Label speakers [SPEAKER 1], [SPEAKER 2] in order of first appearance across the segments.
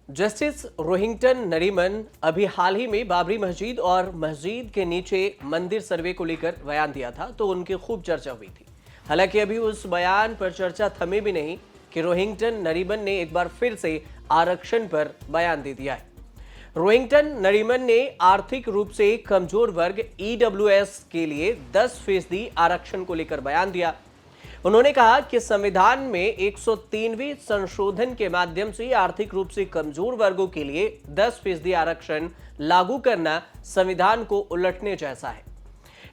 [SPEAKER 1] Justice Rohinton Nariman अभी हाल ही में बाबरी मस्जिद और मस्जिद के नीचे मंदिर सर्वे को लेकर बयान दिया था, तो उनकी खूब चर्चा हुई थी। हालांकि अभी उस बयान पर चर्चा थमी भी नहीं कि रोहिंग्टन नरीमन ने एक बार फिर से आरक्षण पर बयान दे दिया है। रोहिंग्टन नरीमन ने आर्थिक रूप से कमजोर वर्ग ईडब्ल्यूएस के लिए 10% आरक्षण को लेकर बयान दिया। उन्होंने कहा कि संविधान में 103वें संशोधन के माध्यम से आर्थिक रूप से कमजोर वर्गों के लिए 10% आरक्षण लागू करना संविधान को उलटने जैसा है।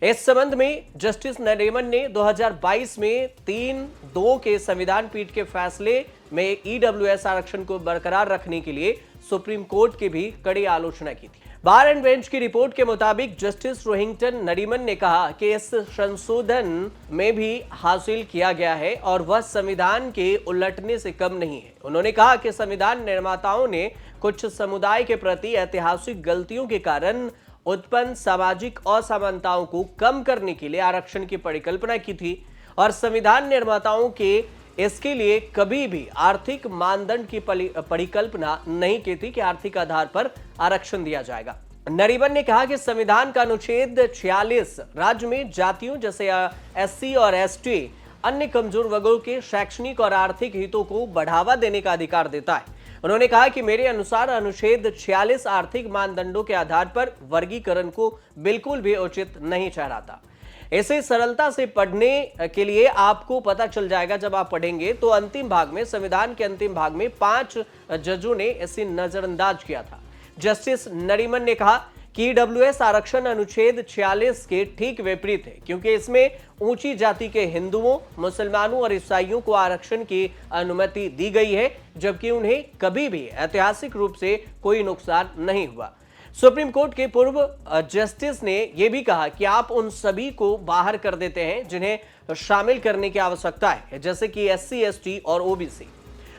[SPEAKER 1] इस संबंध में जस्टिस नरीमन ने 2022 में 3-2 के संविधान पीठ के फैसले में ईडब्ल्यूएस आरक्षण को बरकरार रखने के लिए सुप्रीम कोर्ट की भी कड़ी आलोचना की थी। बार एंड बेंच की रिपोर्ट के मुताबिक जस्टिस रोहिंग्टन नरीमन ने कहा कि इस संशोधन में भी हासिल किया गया है और वह संविधान के उलटने से कम नहीं है। उन्होंने कहा कि संविधान निर्माताओं ने कुछ समुदाय के प्रति ऐतिहासिक गलतियों के कारण उत्पन्न सामाजिक असमानताओं को कम करने के लिए आरक्षण की परिकल्पना की थी और संविधान निर्माताओं के इसके लिए कभी भी आर्थिक मानदंड की परिकल्पना नहीं की थी कि आर्थिक आधार पर आरक्षण दिया जाएगा। नरीमन ने कहा कि संविधान का अनुच्छेद 46 राज्य में जातियों जैसे एससी और एसटी अन्य कमजोर वर्गों के शैक्षणिक और आर्थिक हितों को बढ़ावा देने का अधिकार देता है। उन्होंने कहा कि मेरे अनुसार अनुच्छेद 46 आर्थिक मानदंडों के आधार पर वर्गीकरण को बिल्कुल भी उचित नहीं ठहराता। इसे सरलता से पढ़ने के लिए आपको पता चल जाएगा जब आप पढ़ेंगे तो अंतिम भाग में, संविधान के अंतिम भाग में 5 जजों ने इसे नजरअंदाज किया था। जस्टिस नरीमन ने कहा कि ईडब्ल्यूएस आरक्षण अनुच्छेद 46 के ठीक विपरीत है, क्योंकि इसमें ऊंची जाति के हिंदुओं, मुसलमानों और ईसाइयों को आरक्षण की अनुमति दी गई है, जबकि उन्हें कभी भी ऐतिहासिक रूप से कोई नुकसान नहीं हुआ। सुप्रीम कोर्ट के पूर्व जस्टिस ने यह भी कहा कि आप उन सभी को बाहर कर देते हैं जिन्हें शामिल करने की आवश्यकता है, जैसे कि एससी, एसटी और ओबीसी।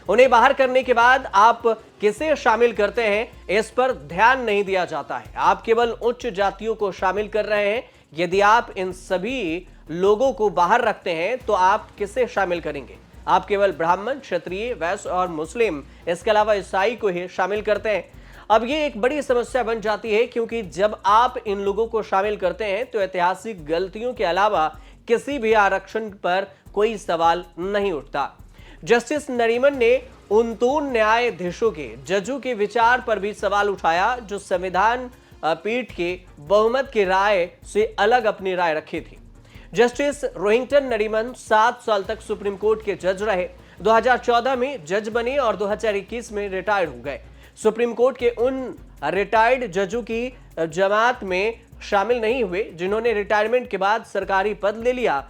[SPEAKER 1] उन्हें बाहर करने के बाद आप किसे शामिल करते हैं इस पर ध्यान नहीं दिया जाता है। आप केवल उच्च जातियों को शामिल कर रहे हैं। यदि आप इन सभी लोगों को बाहर रखते हैं तो आप किसे शामिल करेंगे? आप केवल ब्राह्मण, क्षत्रिय, वैश्य और मुस्लिम, इसके अलावा ईसाई को ही शामिल करते हैं। अब ये एक बड़ी समस्या बन जाती है, क्योंकि जब आप इन लोगों को शामिल करते हैं तो ऐतिहासिक गलतियों के अलावा किसी भी आरक्षण पर कोई सवाल नहीं उठता। जस्टिस नरीमन ने उन 2 न्यायाधीशों के जजों के विचार पर भी सवाल उठाया जो संविधान पीठ के बहुमत की राय से अलग अपनी राय रखी थी। जस्टिस रोहिंग्टन नरीमन 7 साल तक सुप्रीम कोर्ट के जज रहे। 2014 में जज बने और 2021 में रिटायर्ड हो गए। सुप्रीम कोर्ट के उन रिटायर्ड जजों की जमात में शामिल नहीं हुए जिन्होंने रिटायरमेंट के बाद सरकारी पद ले लिया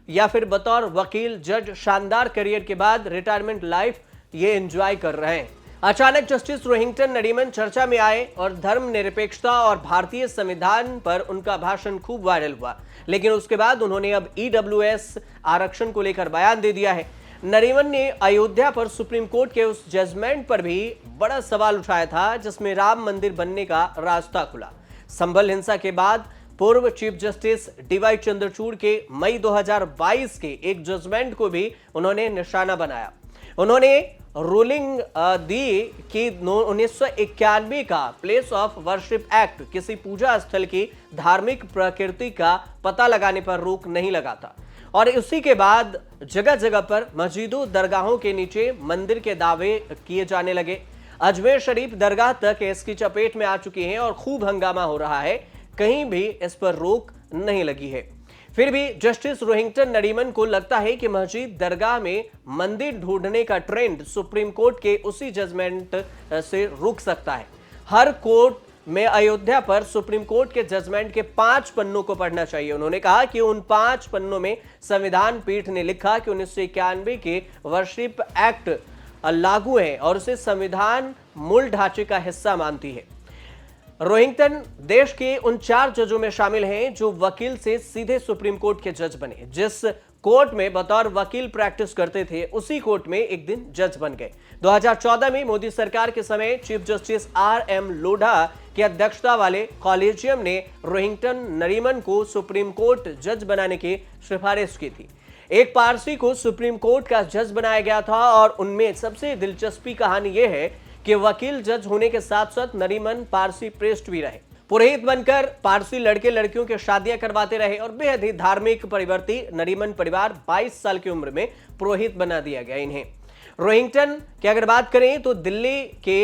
[SPEAKER 1] या फिर बतौर वकील जज शानदार करियर के बाद रिटायरमेंट लाइफ ये एंजॉय कर रहे हैं। अचानक जस्टिस रोहिंग्टन नरीमन चर्चा में आए और धर्मनिरपेक्षता और भारतीय संविधान पर उनका भाषण खूब वायरल हुआ, लेकिन उसके बाद उन्होंने अब ईडब्ल्यूएस आरक्षण को लेकर बयान दे दिया है। नरीमन ने अयोध्या पर सुप्रीम कोर्ट के उस जजमेंट पर भी बड़ा सवाल उठाया था जिसमें राम मंदिर बनने का रास्ता खुला। संभल हिंसा के बाद पूर्व चीफ जस्टिस डीवाई चंद्रचूड़ के मई 2022 के एक जजमेंट को भी उन्होंने निशाना बनाया। उन्होंने रूलिंग दी कि 1991 का प्लेस ऑफ वर्शिप एक्ट किसी पूजा स्थल की धार्मिक प्रकृति का पता लगाने पर रोक नहीं लगाता और उसी के बाद जगह जगह पर मस्जिदों, दरगाहों के नीचे मंदिर के दावे किए जाने लगे। अजमेर शरीफ दरगाह तक इसकी चपेट में आ चुकी है और खूब हंगामा हो रहा है। कहीं भी इस पर रोक नहीं लगी है। फिर भी जस्टिस रोहिंग्टन नरीमन को लगता है कि मस्जिद, दरगाह में मंदिर ढूंढने का ट्रेंड सुप्रीम कोर्ट के उसी जजमेंट से रुक सकता है। हर कोर्ट में अयोध्या पर सुप्रीम कोर्ट के जजमेंट के 5 पन्नों को पढ़ना चाहिए। उन्होंने कहा कि उन 5 पन्नों में संविधान पीठ ने लिखा कि 1991 के वर्शिप एक्ट लागू है और उसे संविधान मूल ढांचे का हिस्सा मानती है। रोहिंग्टन देश के उन 4 जजों में शामिल हैं जो वकील से सीधे सुप्रीम कोर्ट के जज बने। जिस कोर्ट में बतौर वकील प्रैक्टिस करते थे उसी कोर्ट में एक दिन जज बन गए। 2014 में मोदी सरकार के समय चीफ जस्टिस आर.एम. लोढ़ा की अध्यक्षता वाले कॉलेजियम ने रोहिंग्टन नरीमन को सुप्रीम कोर्ट जज बनाने की सिफारिश की थी। एक पारसी को सुप्रीम कोर्ट का जज बनाया गया था और उनमें सबसे दिलचस्पी कहानी यह है कि वकील जज होने के साथ साथ नरीमन पारसी प्रेस्ट भी रहे। पुरोहित बनकर पारसी लड़के लड़कियों की शादियां करवाते रहे और बेहद ही धार्मिक परिवर्ती नरीमन परिवार 22 साल की उम्र में पुरोहित बना दिया गया इन्हें। रोहिंगटन की अगर बात करें तो दिल्ली के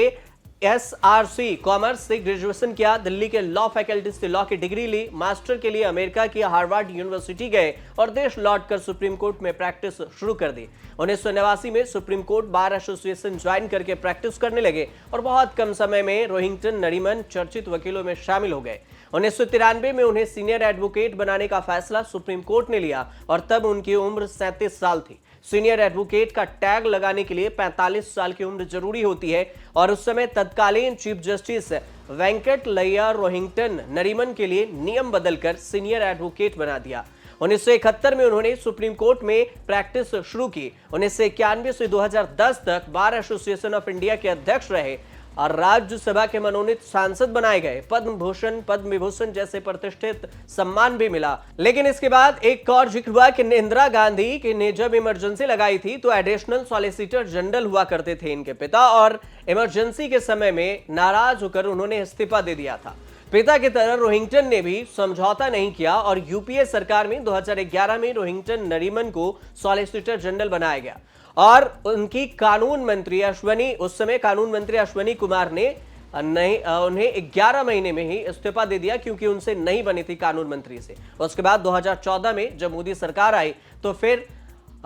[SPEAKER 1] SRC कॉमर्स से ग्रेजुएशन किया, दिल्ली के लॉ फैकल्टी से लॉ की डिग्री ली, मास्टर के लिए अमेरिका की हार्वर्ड यूनिवर्सिटी गए और देश लौटकर सुप्रीम कोर्ट में प्रैक्टिस शुरू कर दी। 1989 में supreme court bar association join करके प्रैक्टिस करने लगे और बहुत कम समय में रोहिंगटन नरीमन चर्चित वकीलों में शामिल हो गए। 1993 में उन्हें सीनियर एडवोकेट बनाने का फैसला सुप्रीम कोर्ट ने लिया और तब उनकी उम्र 37 साल थी। सीनियर एडवोकेट का टैग लगाने के लिए 45 साल की उम्र जरूरी होती है और उस समय तत्कालीन चीफ जस्टिस वेंकटलैया रोहिंगटन नरीमन के लिए नियम बदलकर सीनियर एडवोकेट बना दिया। 1971 में उन्होंने सुप्रीम कोर्ट में प्रैक्टिस शुरू की। 1991 से 2010 तक बार एसोसिएशन ऑफ इंडिया के अध्यक्ष रहे और राज्यसभा के मनोनीत सांसद बनाए गए। पद्म भूषण, पद्म विभूषण जैसे प्रतिष्ठित सम्मान भी मिला। लेकिन इसके बाद एक और जिक्र हुआ कि इंदिरा गांधी की ने जब इमरजेंसी लगाई थी तो एडिशनल सॉलिसिटर जनरल हुआ करते थे इनके पिता, और इमरजेंसी के समय में नाराज होकर उन्होंने इस्तीफा दे दिया था। पिता की तरह रोहिंगटन ने भी समझौता नहीं किया और यूपीए सरकार में 2011 में रोहिंगटन नरीमन को सॉलिसिटर जनरल बनाया गया और उनकी कानून मंत्री अश्वनी, उस समय कानून मंत्री अश्वनी कुमार ने उन्हें 11 महीने में ही इस्तीफा दे दिया क्योंकि उनसे नहीं बनी थी कानून मंत्री से। उसके बाद 2014 में जब मोदी सरकार आई तो फिर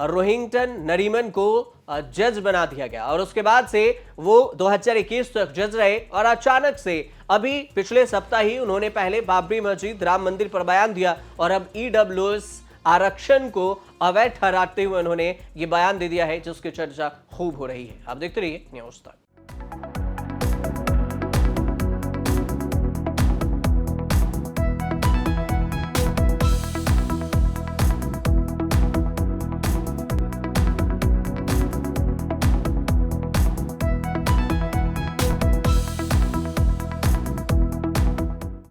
[SPEAKER 1] रोहिंगटन नरीमन को जज बना दिया गया और उसके बाद से वो 2021 तक जज रहे और अचानक से अभी पिछले सप्ताह ही उन्होंने पहले बाबरी मस्जिद, राम मंदिर पर बयान दिया और अब EWS आरक्षण को अवैध ठहराते हुए उन्होंने ये बयान दे दिया है जिसकी चर्चा खूब हो रही है। आप देखते रहिए न्यूज़ तक।